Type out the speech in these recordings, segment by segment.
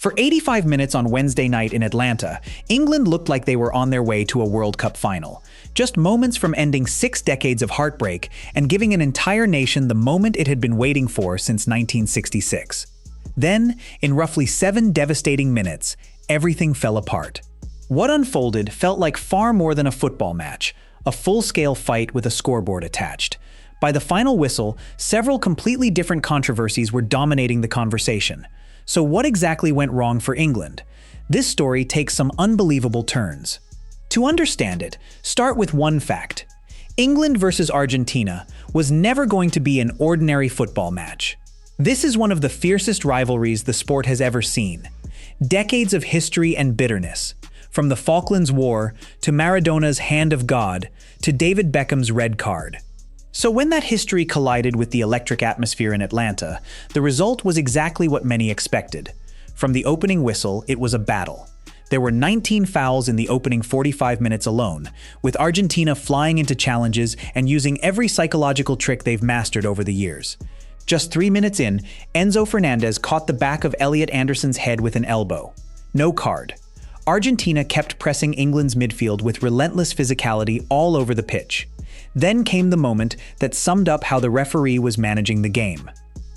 For 85 minutes on Wednesday night in Atlanta, England looked like they were on their way to a World Cup final, just moments from ending 6 decades of heartbreak and giving an entire nation the moment it had been waiting for since 1966. Then, in roughly 7 devastating minutes, everything fell apart. What unfolded felt like far more than a football match, a full-scale fight with a scoreboard attached. By the final whistle, several completely different controversies were dominating the conversation. So what exactly went wrong for England? This story takes some unbelievable turns. To understand it, start with one fact. England versus Argentina was never going to be an ordinary football match. This is one of the fiercest rivalries the sport has ever seen. Decades of history and bitterness, from the Falklands War to Maradona's Hand of God to David Beckham's red card. So when that history collided with the electric atmosphere in Atlanta, the result was exactly what many expected. From the opening whistle, it was a battle. There were 19 fouls in the opening 45 minutes alone, with Argentina flying into challenges and using every psychological trick they've mastered over the years. Just 3 minutes in, Enzo Fernandez caught the back of Elliot Anderson's head with an elbow. No card. Argentina kept pressing England's midfield with relentless physicality all over the pitch. Then came the moment that summed up how the referee was managing the game.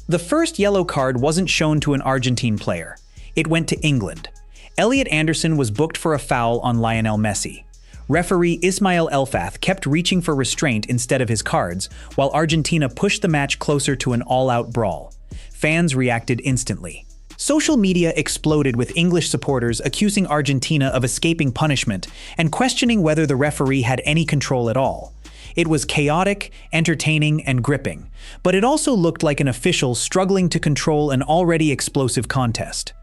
The first yellow card wasn't shown to an Argentine player. It went to England. Elliot Anderson was booked for a foul on Lionel Messi. Referee Ismail Elfath kept reaching for restraint instead of his cards, while Argentina pushed the match closer to an all-out brawl. Fans reacted instantly. Social media exploded with English supporters accusing Argentina of escaping punishment and questioning whether the referee had any control at all. It was chaotic, entertaining, and gripping, but it also looked like an official struggling to control an already explosive contest.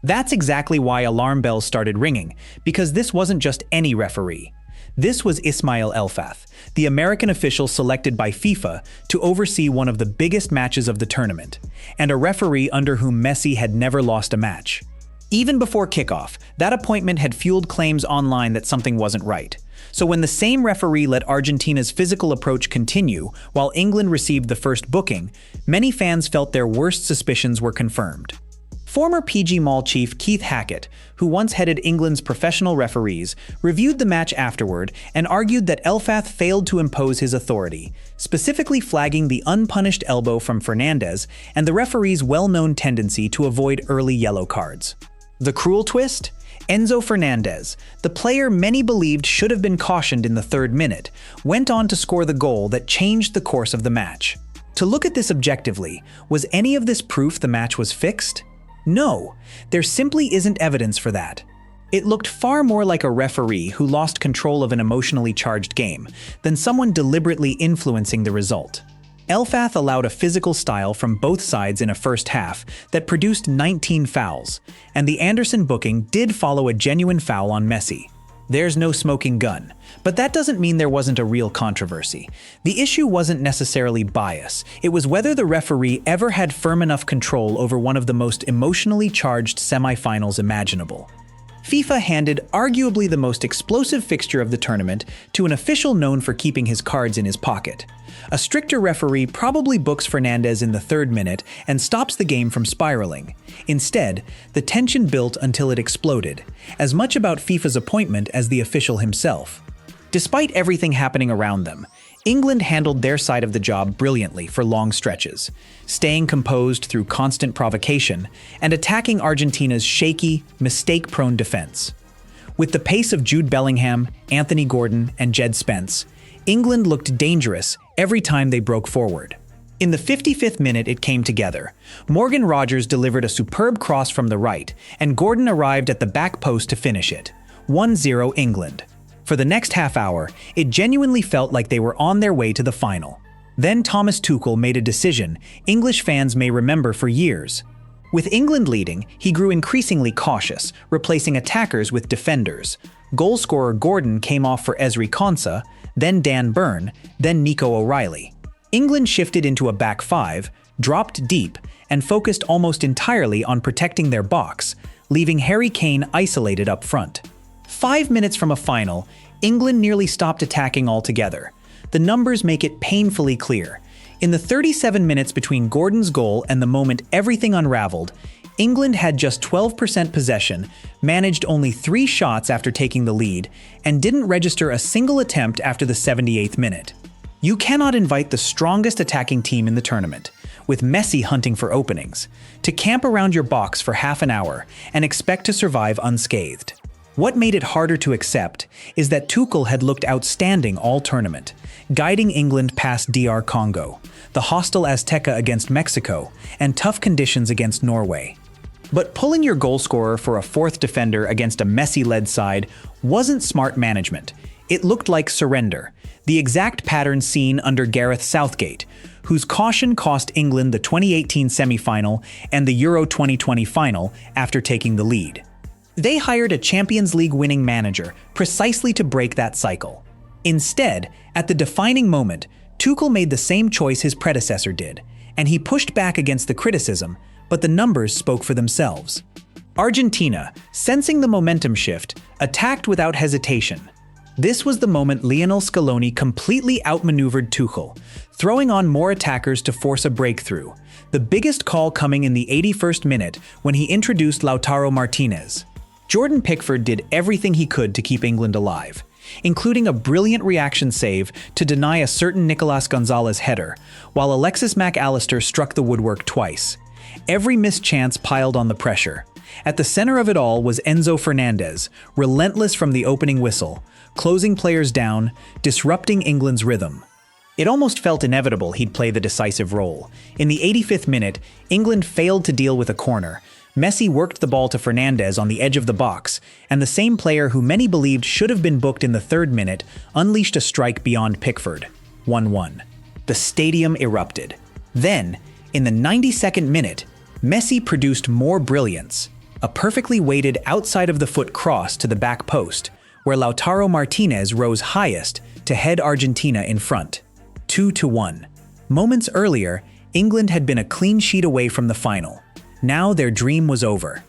That's exactly why alarm bells started ringing, because this wasn't just any referee. This was Ismail Elfath, the American official selected by FIFA to oversee one of the biggest matches of the tournament, and a referee under whom Messi had never lost a match. Even before kickoff, that appointment had fueled claims online that something wasn't right. So when the same referee let Argentina's physical approach continue while England received the first booking, many fans felt their worst suspicions were confirmed. Former PG Mall chief Keith Hackett, who once headed England's professional referees, reviewed the match afterward and argued that Elfath failed to impose his authority, specifically flagging the unpunished elbow from Fernandez and the referee's well-known tendency to avoid early yellow cards. The cruel twist? Enzo Fernandez, the player many believed should have been cautioned in the 3rd minute, went on to score the goal that changed the course of the match. To look at this objectively, was any of this proof the match was fixed? No, there simply isn't evidence for that. It looked far more like a referee who lost control of an emotionally charged game than someone deliberately influencing the result. Elfath allowed a physical style from both sides in a first half that produced 19 fouls, and the Anderson booking did follow a genuine foul on Messi. There's no smoking gun, but that doesn't mean there wasn't a real controversy. The issue wasn't necessarily bias, it was whether the referee ever had firm enough control over one of the most emotionally charged semifinals imaginable. FIFA handed arguably the most explosive fixture of the tournament to an official known for keeping his cards in his pocket. A stricter referee probably books Fernandez in the 3rd minute and stops the game from spiraling. Instead, the tension built until it exploded, as much about FIFA's appointment as the official himself. Despite everything happening around them, England handled their side of the job brilliantly for long stretches, staying composed through constant provocation and attacking Argentina's shaky, mistake-prone defense. With the pace of Jude Bellingham, Anthony Gordon, and Jed Spence, England looked dangerous every time they broke forward. In the 55th minute, it came together. Morgan Rogers delivered a superb cross from the right, and Gordon arrived at the back post to finish it. 1-0 England. For the next half hour, it genuinely felt like they were on their way to the final. Then Thomas Tuchel made a decision English fans may remember for years. With England leading, he grew increasingly cautious, replacing attackers with defenders. Goalscorer Gordon came off for Ezri Konsa, then Dan Burn, then Nico O'Reilly. England shifted into a back 5, dropped deep, and focused almost entirely on protecting their box, leaving Harry Kane isolated up front. 5 minutes from a final, England nearly stopped attacking altogether. The numbers make it painfully clear. In the 37 minutes between Gordon's goal and the moment everything unraveled, England had just 12% possession, managed only 3 shots after taking the lead, and didn't register a single attempt after the 78th minute. You cannot invite the strongest attacking team in the tournament, with Messi hunting for openings, to camp around your box for half an hour and expect to survive unscathed. What made it harder to accept is that Tuchel had looked outstanding all tournament, guiding England past DR Congo, the hostile Azteca against Mexico, and tough conditions against Norway. But pulling your goalscorer for a fourth defender against a Messi-led side wasn't smart management. It looked like surrender, the exact pattern seen under Gareth Southgate, whose caution cost England the 2018 semi-final and the Euro 2020 final after taking the lead. They hired a Champions League winning manager precisely to break that cycle. Instead, at the defining moment, Tuchel made the same choice his predecessor did, and he pushed back against the criticism, but the numbers spoke for themselves. Argentina, sensing the momentum shift, attacked without hesitation. This was the moment Lionel Scaloni completely outmaneuvered Tuchel, throwing on more attackers to force a breakthrough, the biggest call coming in the 81st minute when he introduced Lautaro Martinez. Jordan Pickford did everything he could to keep England alive, including a brilliant reaction save to deny a certain Nicolas Gonzalez header, while Alexis Mac Allister struck the woodwork twice. Every missed chance piled on the pressure. At the center of it all was Enzo Fernandez, relentless from the opening whistle, closing players down, disrupting England's rhythm. It almost felt inevitable he'd play the decisive role. In the 85th minute, England failed to deal with a corner. Messi worked the ball to Fernandez on the edge of the box, and the same player who many believed should have been booked in the 3rd minute unleashed a strike beyond Pickford. 1-1. The stadium erupted. Then, in the 92nd minute, Messi produced more brilliance. A perfectly weighted outside-of-the-foot cross to the back post, where Lautaro Martinez rose highest to head Argentina in front. 2-1. Moments earlier, England had been a clean sheet away from the final. Now their dream was over.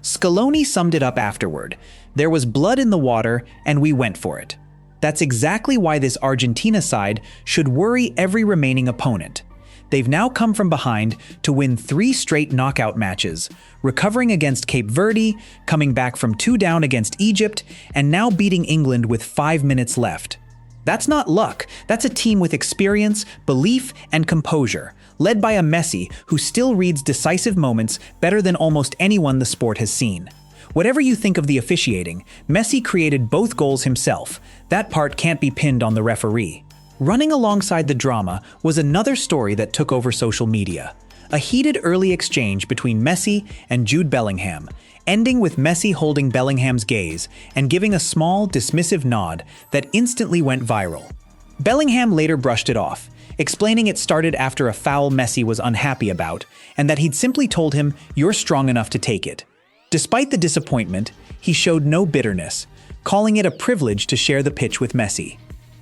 Scaloni summed it up afterward. There was blood in the water, and we went for it. That's exactly why this Argentina side should worry every remaining opponent. They've now come from behind to win 3 straight knockout matches, recovering against Cape Verde, coming back from 2 down against Egypt, and now beating England with 5 minutes left. That's not luck, that's a team with experience, belief, and composure, led by a Messi who still reads decisive moments better than almost anyone the sport has seen. Whatever you think of the officiating, Messi created both goals himself. That part can't be pinned on the referee. Running alongside the drama was another story that took over social media. A heated early exchange between Messi and Jude Bellingham, ending with Messi holding Bellingham's gaze and giving a small, dismissive nod that instantly went viral. Bellingham later brushed it off, explaining it started after a foul Messi was unhappy about, and that he'd simply told him, "You're strong enough to take it." Despite the disappointment, he showed no bitterness, calling it a privilege to share the pitch with Messi.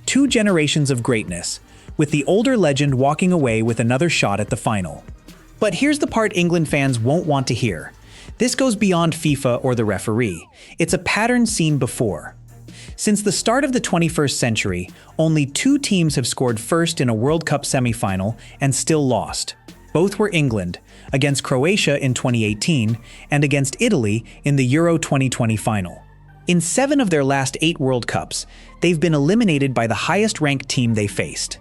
2 generations of greatness, with the older legend walking away with another shot at the final. But here's the part England fans won't want to hear. This goes beyond FIFA or the referee. It's a pattern seen before. Since the start of the 21st century, only 2 teams have scored first in a World Cup semi-final and still lost. Both were England, against Croatia in 2018 and against Italy in the Euro 2020 final. In 7 of their last 8 World Cups, they've been eliminated by the highest-ranked team they faced.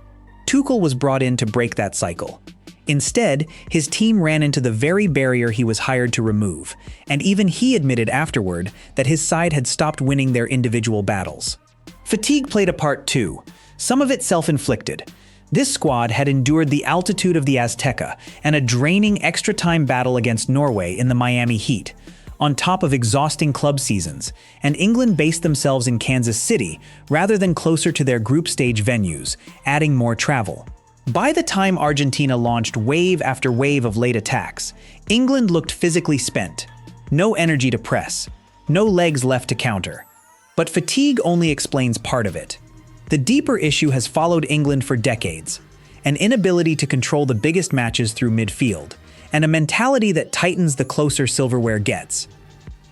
Tuchel was brought in to break that cycle. Instead, his team ran into the very barrier he was hired to remove, and even he admitted afterward that his side had stopped winning their individual battles. Fatigue played a part too, some of it self-inflicted. This squad had endured the altitude of the Azteca and a draining extra-time battle against Norway in the Miami Heat, on top of exhausting club seasons, and England based themselves in Kansas City rather than closer to their group stage venues, adding more travel. By the time Argentina launched wave after wave of late attacks, England looked physically spent. No energy to press, no legs left to counter. But fatigue only explains part of it. The deeper issue has followed England for decades, an inability to control the biggest matches through midfield, and a mentality that tightens the closer silverware gets.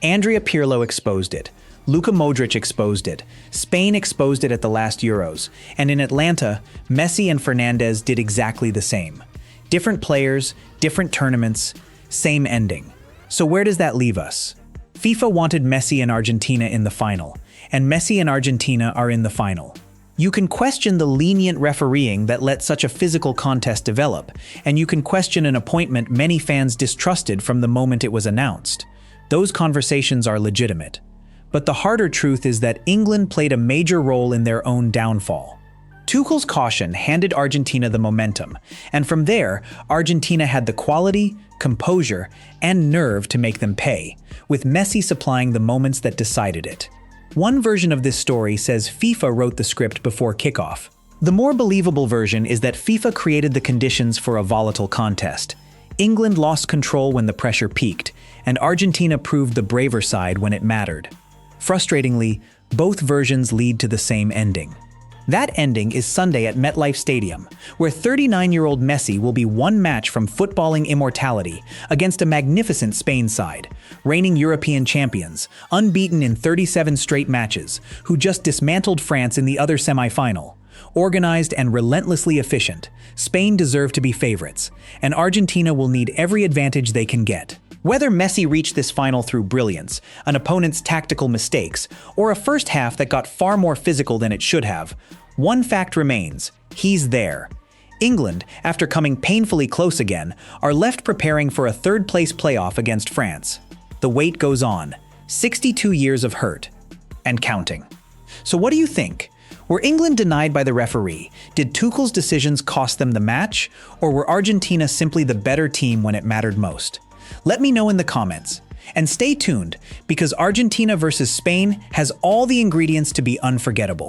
Andrea Pirlo exposed it. Luka Modric exposed it. Spain exposed it at the last Euros. And in Atlanta, Messi and Fernandez did exactly the same. Different players, different tournaments, same ending. So where does that leave us? FIFA wanted Messi and Argentina in the final, and Messi and Argentina are in the final. You can question the lenient refereeing that let such a physical contest develop, and you can question an appointment many fans distrusted from the moment it was announced. Those conversations are legitimate. But the harder truth is that England played a major role in their own downfall. Tuchel's caution handed Argentina the momentum, and from there, Argentina had the quality, composure, and nerve to make them pay, with Messi supplying the moments that decided it. One version of this story says FIFA wrote the script before kickoff. The more believable version is that FIFA created the conditions for a volatile contest. England lost control when the pressure peaked, and Argentina proved the braver side when it mattered. Frustratingly, both versions lead to the same ending. That ending is Sunday at MetLife Stadium, where 39-year-old Messi will be one match from footballing immortality against a magnificent Spain side, reigning European champions, unbeaten in 37 straight matches, who just dismantled France in the other semi-final. Organized and relentlessly efficient, Spain deserve to be favorites, and Argentina will need every advantage they can get. Whether Messi reached this final through brilliance, an opponent's tactical mistakes, or a first half that got far more physical than it should have, one fact remains: he's there. England, after coming painfully close again, are left preparing for a third-place playoff against France. The wait goes on. 62 years of hurt. And counting. So what do you think? Were England denied by the referee? Did Tuchel's decisions cost them the match? Or were Argentina simply the better team when it mattered most? Let me know in the comments. And stay tuned, because Argentina versus Spain has all the ingredients to be unforgettable.